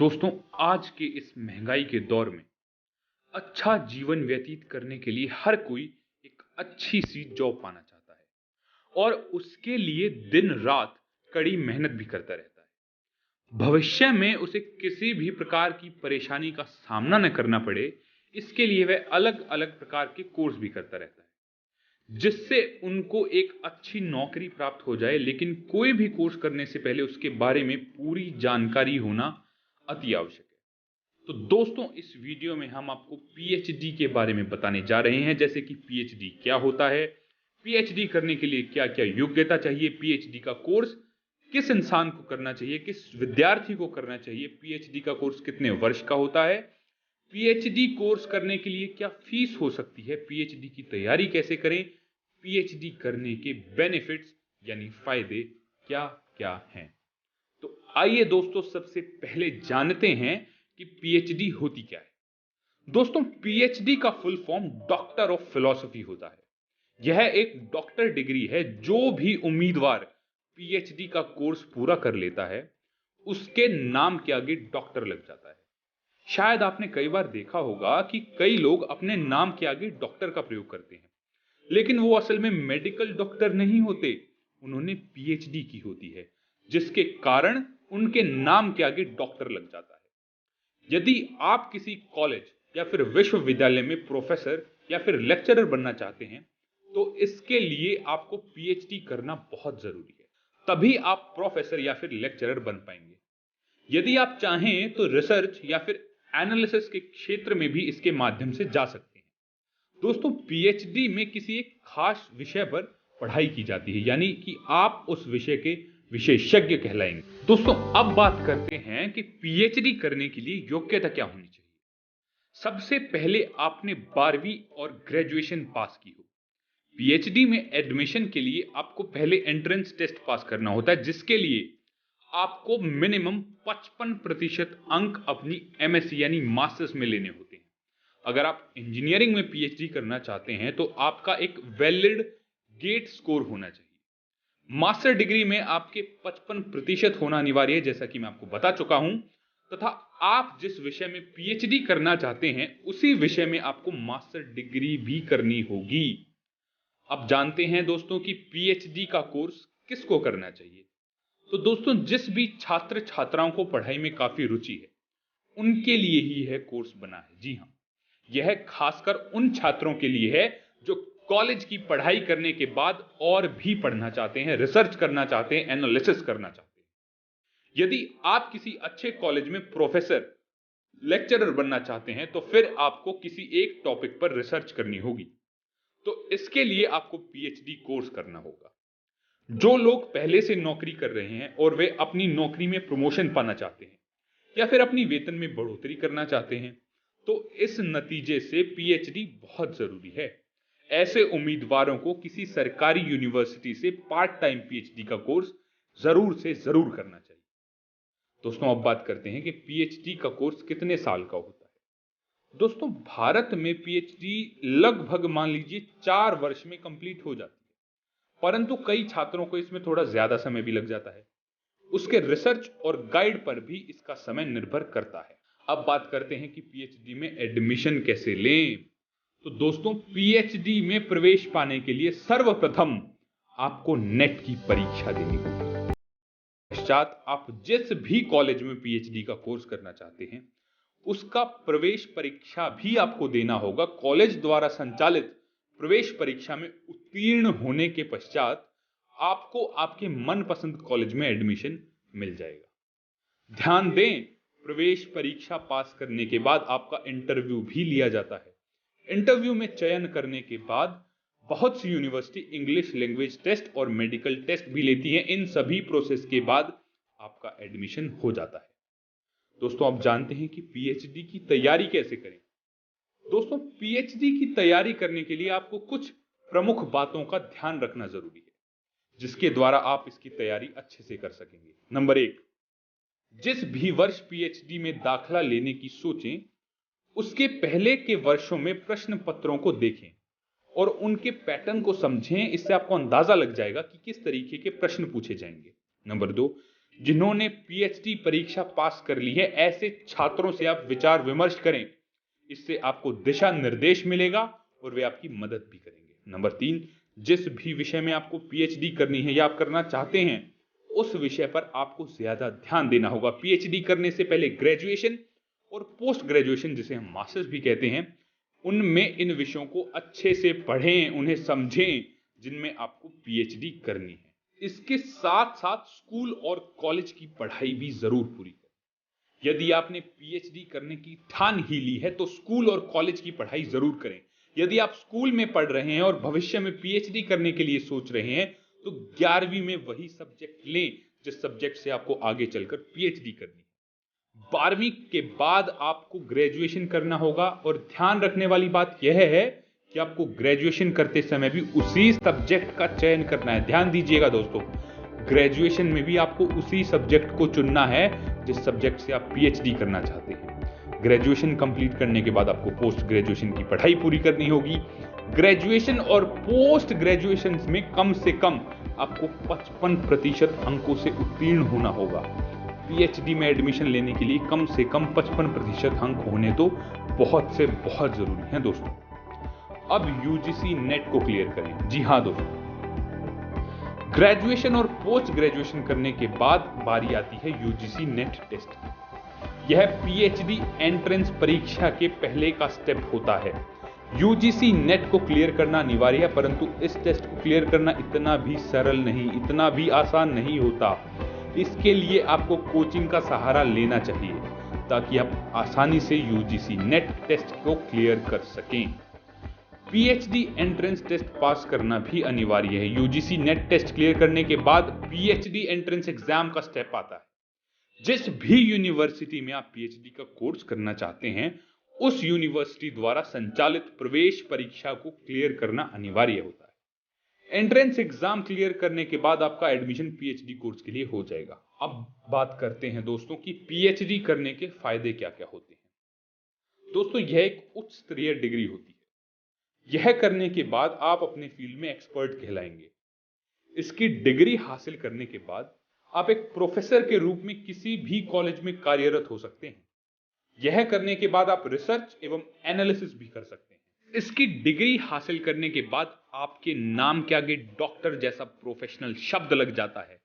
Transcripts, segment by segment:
दोस्तों, आज के इस महंगाई के दौर में अच्छा जीवन व्यतीत करने के लिए हर कोई एक अच्छी सी जॉब पाना चाहता है और उसके लिए दिन रात कड़ी मेहनत भी करता रहता है। भविष्य में उसे किसी भी प्रकार की परेशानी का सामना न करना पड़े, इसके लिए वह अलग अलग प्रकार के कोर्स भी करता रहता है, जिससे उनको एक अच्छी नौकरी प्राप्त हो जाए। लेकिन कोई भी कोर्स करने से पहले उसके बारे में पूरी जानकारी होना अति आवश्यक है। तो दोस्तों, इस वीडियो में हम आपको पीएचडी के बारे में बताने जा रहे हैं, जैसे कि पीएचडी क्या होता है, पीएचडी करने के लिए क्या क्या योग्यता चाहिए, पीएचडी का कोर्स किस इंसान को करना चाहिए, किस विद्यार्थी को करना चाहिए, पीएचडी का कोर्स कितने वर्ष का होता है, पीएचडी कोर्स करने के लिए क्या फीस हो सकती है, पीएचडी की तैयारी कैसे करें, पीएचडी करने के बेनिफिट्स यानी फायदे क्या क्या हैं। तो आइए दोस्तों, सबसे पहले जानते हैं कि पीएचडी होती क्या है। दोस्तों, पीएचडी का full form doctor of philosophy होता है। यह एक डॉक्टर डिग्री है। जो भी उम्मीदवार पीएचडी का कोर्स पूरा कर लेता है, उसके नाम के आगे डॉक्टर लग जाता है। शायद आपने कई बार देखा होगा कि कई लोग अपने नाम के आगे डॉक्टर का प्रयोग करते हैं, लेकिन वो असल में मेडिकल डॉक्टर नहीं होते, उन्होंने पीएचडी की होती है, जिसके कारण उनके नाम के आगे डॉक्टर लग जाता है। यदि आप किसी कॉलेज या फिर विश्वविद्यालय में प्रोफेसर या फिर लेक्चरर बनना चाहते हैं, तो इसके लिए आपको पीएचडी करना बहुत जरूरी है। तभी आप प्रोफेसर या फिर लेक्चरर बन पाएंगे। यदि आप चाहें तो रिसर्च या फिर एनालिसिस के क्षेत्र में भी इसके माध्यम से जा सकते हैं। दोस्तों, पीएचडी में किसी एक खास विषय पर पढ़ाई की जाती है, यानी कि आप उस विषय के विशेषज्ञ कहलाएंगे। दोस्तों, अब बात करते हैं कि पीएचडी करने के लिए योग्यता क्या होनी चाहिए। सबसे पहले आपने 12वीं और ग्रेजुएशन पास की हो। पीएचडी में एडमिशन के लिए आपको पहले एंट्रेंस टेस्ट पास करना होता है, जिसके लिए आपको मिनिमम 55% अंक अपनी एमएससी यानी मास्टर्स में लेने होते हैं। अगर आप इंजीनियरिंग में पीएचडी करना चाहते हैं तो आपका एक वैलिड गेट स्कोर होना चाहिए। मास्टर डिग्री में आपके 55% होना अनिवार्य है, जैसा कि मैं आपको बता चुका हूं, तथा आप जिस विषय में पीएचडी करना चाहते हैं उसी विषय में आपको मास्टर डिग्री भी करनी होगी। अब जानते हैं दोस्तों कि पीएचडी का कोर्स किसको करना चाहिए। तो दोस्तों, जिस भी छात्र छात्राओं को पढ़ाई में काफी रुचि है, उनके लिए ही यह कोर्स बना है। जी हां, यह खासकर उन छात्रों के लिए है जो कॉलेज की पढ़ाई करने के बाद और भी पढ़ना चाहते हैं, रिसर्च करना चाहते हैं, एनालिसिस करना चाहते हैं। यदि आप किसी अच्छे कॉलेज में प्रोफेसर लेक्चरर बनना चाहते हैं, तो फिर आपको किसी एक टॉपिक पर रिसर्च करनी होगी। तो इसके लिए आपको पीएचडी कोर्स करना होगा। जो लोग पहले से नौकरी कर रहे हैं और वे अपनी नौकरी में प्रमोशन पाना चाहते हैं या फिर अपनी वेतन में बढ़ोतरी करना चाहते हैं, तो इस नतीजे से पीएचडी बहुत जरूरी है। ऐसे उम्मीदवारों को किसी सरकारी यूनिवर्सिटी से पार्ट टाइम पीएचडी का कोर्स जरूर से जरूर करना चाहिए। दोस्तों, अब बात करते हैं कि पीएचडी का कोर्स कितने साल का होता है। दोस्तों, भारत में पीएचडी लगभग मान लीजिए 4 वर्ष में कंप्लीट हो जाती है, परंतु कई छात्रों को इसमें थोड़ा ज्यादा समय भी लग जाता है। उसके रिसर्च और गाइड पर भी इसका समय निर्भर करता है। अब बात करते हैं कि पीएचडी में एडमिशन कैसे लें। तो दोस्तों, पीएचडी में प्रवेश पाने के लिए सर्वप्रथम आपको नेट की परीक्षा देनी होगी। पश्चात आप जिस भी कॉलेज में पीएचडी का कोर्स करना चाहते हैं, उसका प्रवेश परीक्षा भी आपको देना होगा। कॉलेज द्वारा संचालित प्रवेश परीक्षा में उत्तीर्ण होने के पश्चात आपको आपके मनपसंद कॉलेज में एडमिशन मिल जाएगा। ध्यान दें, प्रवेश परीक्षा पास करने के बाद आपका इंटरव्यू भी लिया जाता है। इंटरव्यू में चयन करने के बाद बहुत सी यूनिवर्सिटी इंग्लिश लैंग्वेज टेस्ट और मेडिकल टेस्ट भी लेती हैं। इन सभी प्रोसेस के बाद आपका एडमिशन हो जाता है। दोस्तों, आप जानते हैं कि पीएचडी की तैयारी कैसे करें। दोस्तों, पीएचडी की तैयारी करने के लिए आपको कुछ प्रमुख बातों का ध्यान रखना जरूरी है, जिसके द्वारा आप इसकी तैयारी अच्छे से कर सकेंगे। नंबर 1, जिस भी वर्ष पीएचडी में दाखिला लेने की सोचें, उसके पहले के वर्षों में प्रश्न पत्रों को देखें और उनके पैटर्न को समझें। इससे आपको अंदाजा लग जाएगा कि किस तरीके के प्रश्न पूछे जाएंगे। नंबर 2, जिन्होंने पीएचडी परीक्षा पास कर ली है, ऐसे छात्रों से आप विचार विमर्श करें। इससे आपको दिशा निर्देश मिलेगा और वे आपकी मदद भी करेंगे। नंबर 3, जिस भी विषय में आपको पीएचडी करनी है या आप करना चाहते हैं, उस विषय पर आपको ज्यादा ध्यान देना होगा। पीएचडी करने से पहले ग्रेजुएशन और पोस्ट ग्रेजुएशन, जिसे हम मास्टर्स भी कहते हैं, उनमें इन विषयों को अच्छे से पढ़ें, उन्हें समझें जिनमें आपको पीएचडी करनी है। इसके साथ साथ स्कूल और कॉलेज की पढ़ाई भी जरूर पूरी करें। यदि आपने पीएचडी करने की ठान ही ली है तो स्कूल और कॉलेज की पढ़ाई जरूर करें। यदि आप स्कूल में पढ़ रहे हैं और भविष्य में पीएचडी करने के लिए सोच रहे हैं तो 11वीं में वही सब्जेक्ट लें जिस सब्जेक्ट से आपको आगे चलकर पीएचडी करनी है। 12वीं के बाद आपको ग्रेजुएशन करना होगा और ध्यान रखने वाली बात यह है कि आपको ग्रेजुएशन करते समय भी उसी सब्जेक्ट का चयन करना है। ध्यान दीजिएगा दोस्तों, ग्रेजुएशन में भी आपको उसी सब्जेक्ट को चुनना है जिस सब्जेक्ट से आप पीएचडी करना चाहते हैं। ग्रेजुएशन कंप्लीट करने के बाद आपको पोस्ट ग्रेजुएशन की पढ़ाई पूरी करनी होगी। ग्रेजुएशन और पोस्ट ग्रेजुएशन में कम से कम आपको 55% अंकों से उत्तीर्ण होना होगा। पीएचडी में एडमिशन लेने के लिए कम से कम 55% अंक होने तो बहुत से बहुत जरूरी हैं दोस्तों। अब यूजीसी नेट को क्लियर करें। जी हां दोस्तों, ग्रेजुएशन और पोस्ट ग्रेजुएशन करने के बाद बारी आती है यूजीसी नेट टेस्ट की। यह पीएचडी एंट्रेंस परीक्षा के पहले का स्टेप होता है। यूजीसी नेट को क्लियर करना अनिवार्य है, परंतु इस टेस्ट को क्लियर करना इतना भी सरल नहीं, इतना भी आसान नहीं होता। इसके लिए आपको कोचिंग का सहारा लेना चाहिए ताकि आप आसानी से यूजीसी नेट टेस्ट को क्लियर कर सकें। पीएचडी एंट्रेंस टेस्ट पास करना भी अनिवार्य है। यूजीसी नेट टेस्ट क्लियर करने के बाद पीएचडी एंट्रेंस एग्जाम का स्टेप आता है। जिस भी यूनिवर्सिटी में आप पीएचडी का कोर्स करना चाहते हैं, उस यूनिवर्सिटी द्वारा संचालित प्रवेश परीक्षा को क्लियर करना अनिवार्य होता है। एंट्रेंस एग्जाम क्लियर करने के बाद आपका एडमिशन पीएचडी कोर्स के लिए हो जाएगा। अब बात करते हैं दोस्तों कि पीएचडी करने के फायदे क्या क्या होते हैं। दोस्तों, यह एक उच्च स्तरीय डिग्री होती है। यह करने के बाद आप अपने फील्ड में एक्सपर्ट कहलाएंगे। इसकी डिग्री हासिल करने के बाद आप एक प्रोफेसर के रूप में किसी भी कॉलेज में कार्यरत हो सकते हैं। यह करने के बाद आप रिसर्च एवं एनालिसिस भी कर सकते हैं। इसकी डिग्री हासिल करने के बाद आपके नाम के आगे डॉक्टर जैसा प्रोफेशनल शब्द लग जाता है।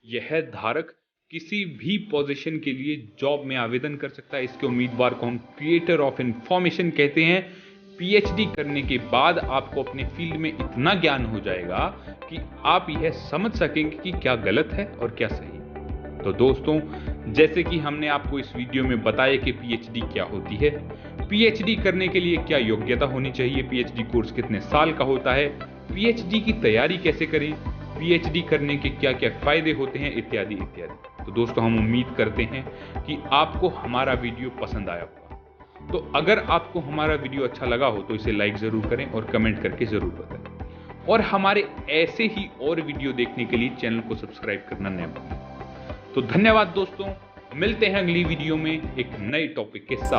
यह धारक किसी भी पोजीशन के लिए जॉब में आवेदन कर सकता है। इसके उम्मीदवार को हम क्रिएटर ऑफ इंफॉर्मेशन कहते हैं। पीएचडी करने के बाद आपको अपने फील्ड में इतना ज्ञान हो जाएगा कि आप यह समझ सकेंगे कि क्या गलत है और क्या सही। तो दोस्तों, जैसे कि हमने आपको इस वीडियो में बताया कि पीएचडी क्या होती है, पीएचडी करने के लिए क्या योग्यता होनी चाहिए, पीएचडी कोर्स कितने साल का होता है, पीएचडी की तैयारी कैसे करें, पीएचडी करने के क्या क्या फायदे होते हैं, इत्यादि इत्यादि। तो दोस्तों, हम उम्मीद करते हैं कि आपको हमारा वीडियो पसंद आया होगा। तो अगर आपको हमारा वीडियो अच्छा लगा हो तो इसे लाइक जरूर करें और कमेंट करके जरूर बताएं। और हमारे ऐसे ही और वीडियो देखने के लिए चैनल को सब्सक्राइब करना न भूलें। तो धन्यवाद दोस्तों, मिलते हैं अगली वीडियो में एक नए टॉपिक के साथ।